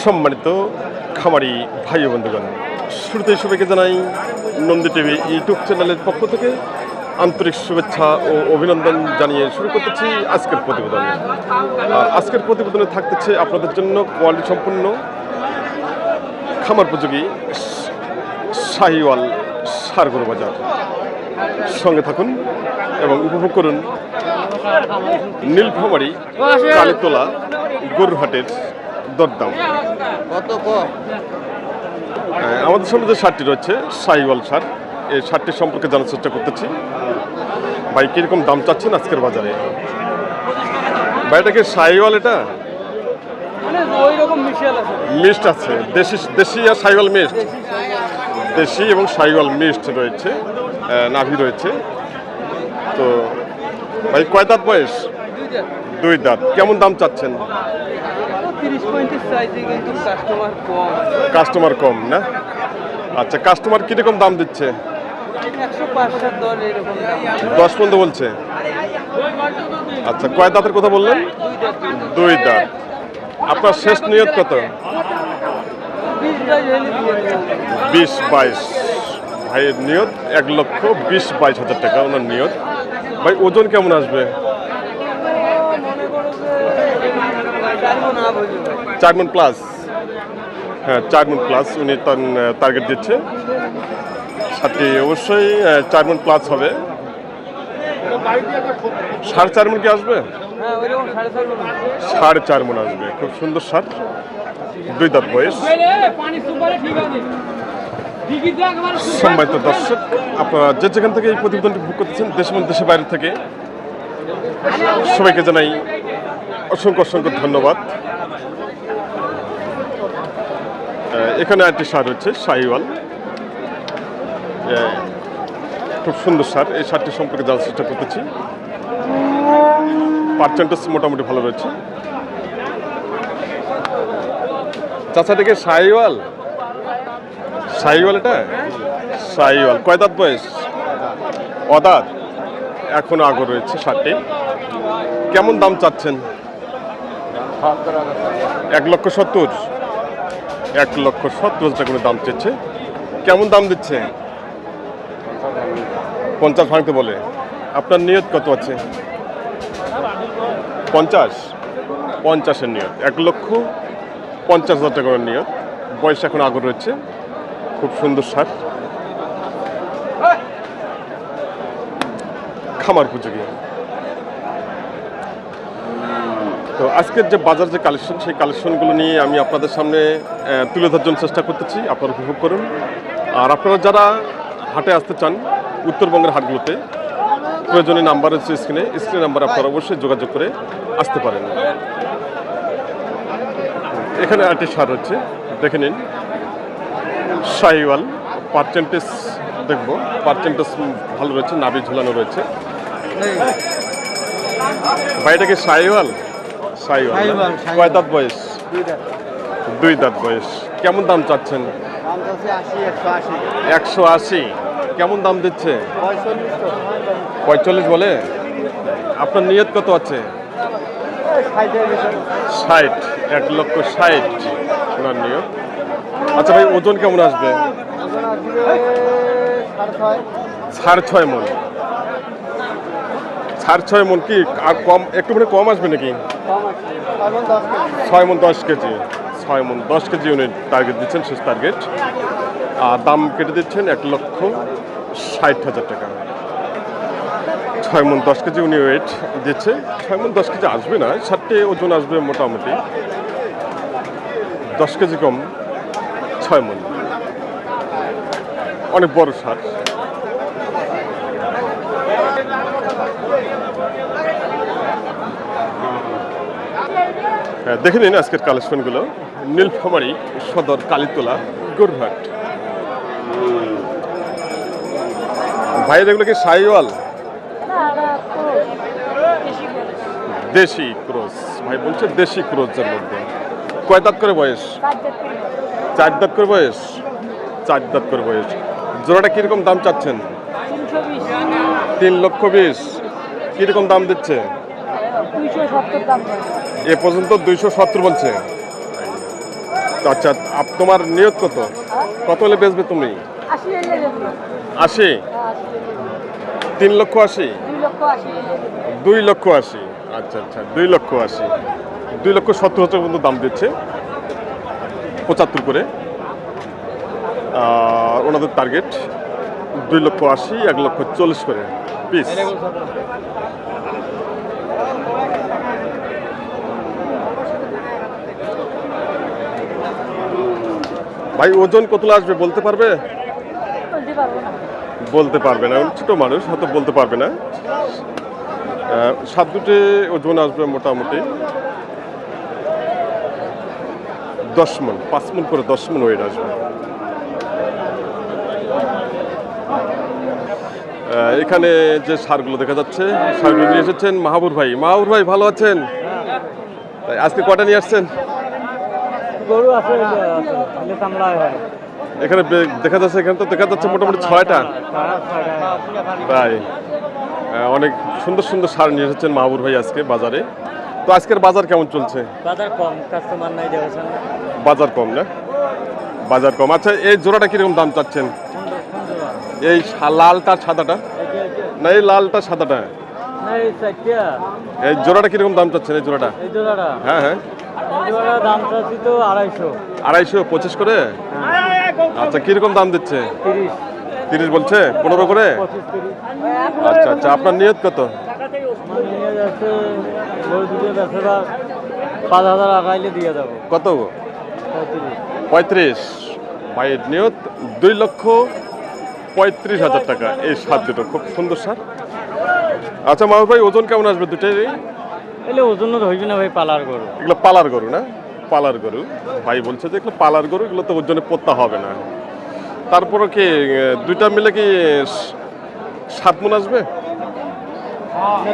সম্মানিত খামারি ভাই ও বন্ধুগণ, শুরুতেই সবাইকে জানাই নন্দী টিভি ইউটিউব চ্যানেলের পক্ষ থেকে আন্তরিক শুভেচ্ছা ও অভিনন্দন জানিয়ে শুরু করতেছি আজকের প্রতিবেদন। আর আজকের প্রতিবেদনে থাকতেছে আপনাদের জন্য কোয়ালিটি সম্পন্ন খামার উপযোগী শাহিওয়াল ষাঁড় গরু বাজার। সঙ্গে থাকুন এবং উপভোগ করুন নীলফামারী কালীতলা গরুর হাটের দরদাম। আমাদের সামনে যে ষাঁড়টি রয়েছে শাহিওয়াল ষাঁড়, এই ষাঁড়টির সম্পর্কে জানার চেষ্টা করতেছি। ভাই কিরকম দাম চাচ্ছেন আজকের বাজারে? ভাই এটা কি শাহিওয়াল? এটা মিক্সড আছে, দেশি আর শাহিওয়াল মিক্সড। দেশি এবং শাহিওয়াল মিক্সড রয়েছে, নাভি রয়েছে। তো ভাই কয় দাঁত বয়স? দুই দাঁত। কেমন দাম চাচ্ছেন? কাস্টমার কম না? আচ্ছা, কাস্টমার কিরকম দাম দিচ্ছে? 10 পর্যন্ত বলছে। আচ্ছা, কয় দাঁতের কথা বললেন? দুই দাঁত। আপনার শেষ নিয়ত কত? 20-22। ভাইয়ের নিয়ত 1,20,22,000 টাকা ওনার নিয়ত। ভাই ওজন কেমন আসবে? 4 মণ প্লাস। হ্যাঁ, 4 মণ প্লাস উনি টার্গেট দিচ্ছে। ষাঁড়টি অবশ্যই 4 মণ প্লাস হবে। 4.5 মণ কি আসবে? 4.5 মণ আসবে। খুব সুন্দর ষাঁড়, দুই দাঁত বয়স। সম্মানিত দর্শক, আপনারা যে যেখান থেকে এই প্রতিবেদনটি ভোগ করতেছেন, দেশ এবং দেশের বাইরে থেকে, সবাইকে জানাই অসংখ্য অসংখ্য ধন্যবাদ। এখানে একটি ষাঁড় হচ্ছে শাহিওয়াল, খুব সুন্দর ষাঁড়। এই ষাঁড়টি সম্পর্কে জানার চেষ্টা করতেছি। পার্সেন্টেজ মোটামুটি ভালো রয়েছে। চাচাটিকে শাহিওয়াল? শাহিওয়াল এটা? শাহিওয়াল। কয় দাঁত বয়স? অদাঁত। এখনো আগর রয়েছে ষাঁড়টি। কেমন দাম চাচ্ছেন? 1,70,000। 1,70,000 টাকা করে দাম চাচ্ছে। কেমন দাম দিচ্ছে? 50 ভাঙতে বলে। আপনার নিয়ত কত আছে? 50-50-এর নিয়ত। 1,50,000 টাকা করে নিয়ত। বয়স এখন আগর রয়েছে। খুব সুন্দর ষাঁড়, খামার উপযোগী। তো আজকের যে বাজার যে কালেকশন, সেই কালেকশনগুলো নিয়ে আমি আপনাদের সামনে তুলে ধরার জন্য চেষ্টা করতেছি। আপনারা উপভোগ করুন। আর আপনারা যারা হাটে আসতে চান উত্তরবঙ্গের হাটগুলোতে, প্রয়োজনীয় নাম্বার হচ্ছে স্ক্রিনে নাম্বার, আপনারা অবশ্যই যোগাযোগ করে আসতে পারেন। এখানে আরেকটি ষাঁড় হচ্ছে, দেখে নিন, শাহিওয়াল। পার্সেন্টেজ দেখবো, পার্সেন্টেজ ভালো রয়েছে, নাভি ঝুলানো রয়েছে। ভাইটা কি শাহিওয়াল? শাহিওয়াল। কয় দাঁত বয়স? দুই দাঁত বয়স। কেমন দাম চাচ্ছেন? 180। কেমন দাম দিচ্ছে? 45 বলে। আপনার নিয়ত কত আছে? 60। 1,60,000 ওনার নিয়ত। আচ্ছা ভাই, ওজন কেমন আসবে? 6.5 মণ। 6.5 মণ কি আর কম, একটু মানে কম আসবে নাকি? 6 মণ 10 কেজি। 6 মণ 10 কেজি উনি টার্গেট দিচ্ছেন, শেষ টার্গেট। আর দাম কেটে দিচ্ছেন 1,60,000 টাকা। 6 মণ 10 কেজি উনি ওয়েট দিচ্ছে। 6 মণ 10 কেজি আসবে না, 60 ওজন আসবে মোটামুটি। 10 কেজি কম, 6 মণ। অনেক বড় ষাঁড়। হ্যাঁ, দেখে নিন আজকের কালেকশনগুলো। নীলফামারী সদর কালীতলা গরুরহাট। ভাইয়ের এগুলো কি শাহিওয়াল? দেশি ক্রস। ভাই বলছে দেশি ক্রসের মধ্যে। কয় দাঁত করে বয়স? 4 দাঁত করে বয়স। 4 দাঁত করে বয়স। জোড়াটা কিরকম দাম চাচ্ছেন? 3,20,000। কিরকম দাম দিচ্ছে? 270 দাম। এ পর্যন্ত 270 বলছে। আচ্ছা, তোমার নিয়ত কত? কত হলে বেচবে তুমি? 80? 3,80,000? 2,80,000? আচ্ছা আচ্ছা, 2,80,000। 2,70,000 পর্যন্ত দাম দিচ্ছে, 75 করে। ওনাদের টার্গেট 2,80,000, 1,40,000 করে পিস। ভাই ওজন কত আসবে বলতে পারবে? বলতে পারবে না, ছোট মানুষ হয়তো বলতে পারবে না। 7 ওজন আসবে মোটামুটি 10 মণ, 5 মণ করে 10 মণ ওয়েট আসবে। এখানে যে সারগুলো দেখা যাচ্ছে, সারগুলো নিয়ে এসেছেন মাহবুর ভাই। মাহবুর ভাই ভালো আছেন? তাই আজকে কয়টা নিয়ে আসছেন? গরু আছে এখানে দেখা যাচ্ছে, এখানে তো দেখা যাচ্ছে মোটামুটি 6টা। তাই অনেক সুন্দর সুন্দর সার নিয়ে এসেছেন মাহবুর ভাই আজকে বাজারে। তো আজকের বাজার কেমন চলছে? বাজার কম, কাস্টমার নাই দেখেছেন। বাজার কম না? বাজার কম। আচ্ছা, এই জোড়াটা কিরকম দাম চাচ্ছেন? এই লালটা সাদাটা না, এই লালটা সাদাটা, এই জোড়াটা কিরকম দাম চাচ্ছেন? এই জোড়াটা? হ্যাঁ হ্যাঁ, দাম চাচ্ছি তো 250। 250, 25 করে? আচ্ছা, কিরকম দাম দিচ্ছে? 30 বলছে, 15 করে? আচ্ছা আচ্ছা, আপনার নিয়ত কত? 5,000 আগাইলে দিয়ে দেবো। কত? 35। ভাইয়ের নিয়ত 2,35,000 টাকা। এই সার দুটো খুব সুন্দর সার। আচ্ছা মাহবুব ভাই, ওজন কেমন আসবে দুটোই? এলে ওজন হইবে না ভাই, পালার গরু। এগুলো পালার গরু না? পালার গরু। ভাই বলছে যে এগুলো পালার গরু, এগুলো তো ওজনে পোত্তা হবে না। তারপরে কি দুইটা মিলে কি 7 মণ আসবে?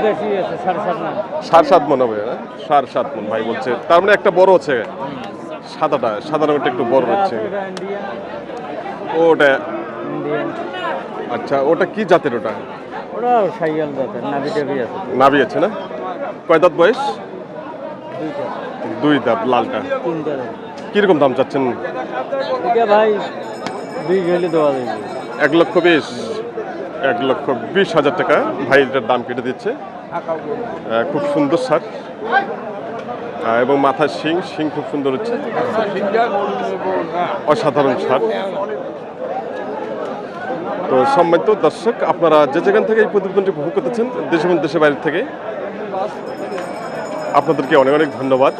বেশি আছে, 7.5 মণ। 7.5 মণ হবে না? 7.5 মণ ভাই বলছে। তার মানে একটা বড় আছে, সাদাটা, সাদা রঙটা একটু বড় হচ্ছে। ওটা আচ্ছা, ওটা কি জাতের? ওটা ওটা সাইয়াল জাতের, নাভি টাভি আছে। নাভি আছে না? কয় দাঁত বয়স? 2 দাঁত। লালটা 3 দাঁত। কিরকম দাম চাচ্ছেন? এটা ভাই 20 হলে দেওয়া যাবে। 1,20,000? 1,20,000 টাকা ভাই এটার দাম কেটে দিচ্ছে। খুব সুন্দর সার, এবং মাথার শিং খুব সুন্দর হচ্ছে, অসাধারণ সার। তো সম্মানিত দর্শক, আপনারা যে যেখান থেকে এই প্রতিবেদনটি উপভোগ করতেছেন, দেশ এবং দেশের বাইরে থেকে, আপনাদেরকে অনেক অনেক ধন্যবাদ।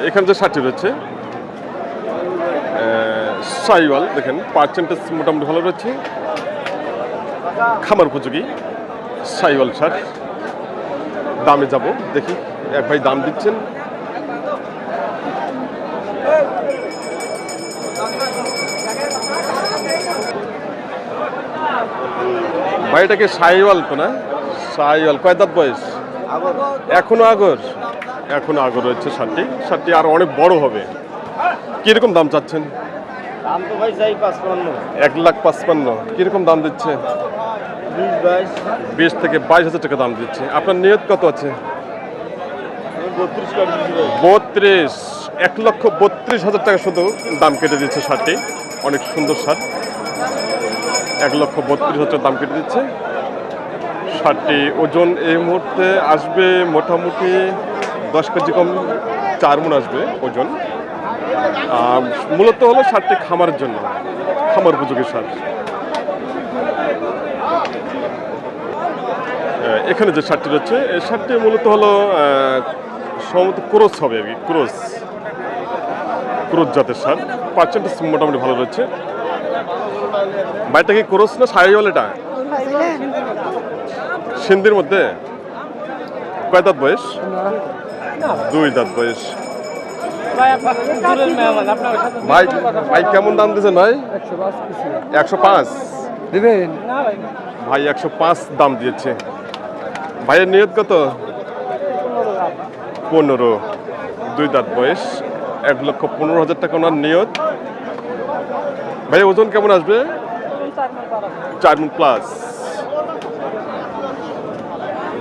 এখানে যে সারটি রয়েছে সাইওয়াল, দেখেন পার্সেন্টেজ মোটামুটি ভালো রয়েছে, খামার উপযোগী সাইওয়াল সার। দামে যাব, দেখি এক ভাই দাম দিচ্ছেন। ভাইটাকে সাইওয়াল তো না? সাইওয়াল। কয় দাঁত বয়স? এখনো আগর? এখনো আগর রয়েছে সারটি আর অনেক বড় হবে। কিরকম দাম চাচ্ছেন? দাম তো ভাই চাই 55। 1,55,000। কিরকম দাম দিচ্ছে? 20 থেকে 22,000 টাকা দাম দিচ্ছে। আপনার নিয়ত কত আছে? 32। 1,32,000 টাকা শুধু দাম কেটে দিচ্ছে সারটি। অনেক সুন্দর সার। 1,32,000 দাম কেটে দিচ্ছে সারটি। ওজন এই মুহূর্তে আসবে মোটামুটি 10 কেজি কম, 4 মণ আসবে ওজন। মূলত হলো সারটি খামারের জন্য, খামার উপযোগী সার। এখানে যে সারটি রয়েছে, এই সারটি মূলত হলো সম্ভবত ক্রস হবে আর কি, ক্রস জাতের সার। পার্সেন্টেজ মোটামুটি ভালো রয়েছে। ভাইটা কি ক্রস না সাইওয়াল? এটা সিন্ধির মধ্যে। কয় দাঁত বয়স? 2 দাঁত বয়স। ভাই ভাই কেমন দাম দিয়েছেন ভাই? 105 দিবেন ভাই? 105 দাম দিয়েছে। ভাইয়ের নিয়ত কত? 15। 2 দাঁত বয়স, 1,15,000 টাকা ওনার নিয়ত। ভাই ওজন কেমন আসবে? 4 মণ প্লাস।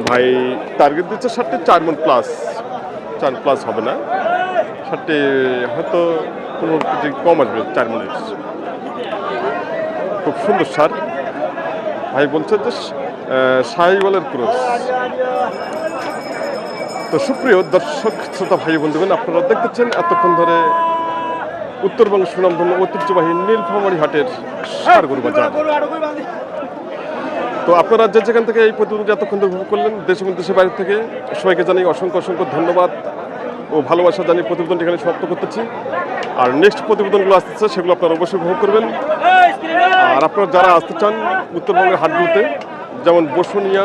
ভাই টার্গেট দিচ্ছে সারটি 4 মণ প্লাস। 4 প্লাস হবে না। 60 হয়তো 15 কেজি কম আসবে 4 মনের। খুব সুন্দর সার। ভাই বলছে যে শাহিওয়ালের ক্রস। তো সুপ্রিয় দর্শক শ্রোতা ভাই বন্ধুগণ, আপনারা দেখতেছেন এতক্ষণ ধরে উত্তরবঙ্গ সুনামধন্য ঐতিহ্যবাহী নীলফামারী হাটের ষাঁড় গরু বাজার। তো আপনারা যে যেখান থেকে এই প্রতিবেদনটি এতক্ষণ ধরে উপভোগ করলেন, দেশ এবং দেশের বাইরে থেকে সবাইকে জানাই অসংখ্য অসংখ্য ধন্যবাদ ও ভালোবাসা জানিয়ে প্রতিবেদনটি এখানে সমাপ্ত করতেছি। আর নেক্সট প্রতিবেদনগুলো আসতেছে সেগুলো আপনারা অবশ্যই উপভোগ করবেন। আর আপনারা যারা আসতে চান উত্তরবঙ্গের হাটগুলোতে, যেমন বসুনিয়া,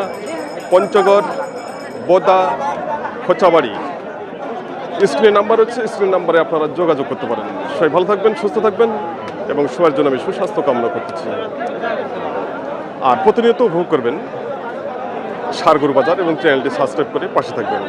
পঞ্চগড়, বোদা, খোঁচাবাড়ি, স্ক্রিনের নাম্বার হচ্ছে, স্ক্রিন নাম্বারে আপনারা যোগাযোগ করতে পারেন। সবাই ভালো থাকবেন, সুস্থ থাকবেন এবং সবার জন্য আমি সুস্বাস্থ্য কামনা করতেছি। আর প্রতিনিয়ত উপভোগ করবেন ষাঁড় গরু বাজার এবং চ্যানেলটি সাবস্ক্রাইব করে পাশে থাকবেন।